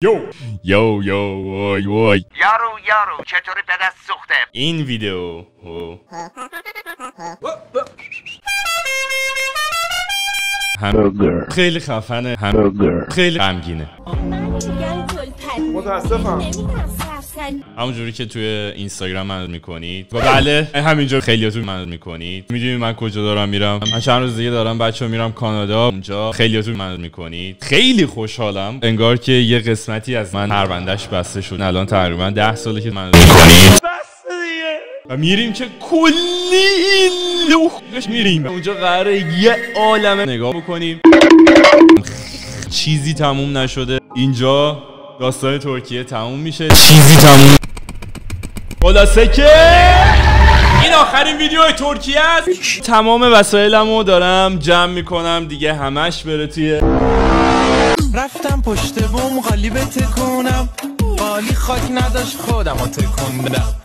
یو وای یارو چطوری پدر سوخته؟ این ویدیو خیلی خفنه، خیلی غمگینه. متاسفم. همونجوری که توی اینستاگرام من میکنید و بله همینجور خیلیاتون من میکنید. میدونید من کجا دارم میرم؟ من چند روز دیگه دارم بچه‌ها میرم کانادا. اونجا خیلیاتون من میکنید. خیلی خوشحالم، انگار که یه قسمتی از من پروندهش بسته شد. الان تقریبا 10 ساله که من میکنید و میریم که کلی این لوخش میریم اونجا، قراره یه عالمه نگاه بکنیم. چیزی تموم نشده. اینجا داستان ترکیه تموم میشه، چیزی تموم. خلاصه که این آخرین ویدیو ترکیه است. تمام وسایلمو دارم جمع میکنم دیگه، همش بره توی. رفتم پشت بوم قالی تکونم، قالی خاک نداشت خودم رو تکون بدم.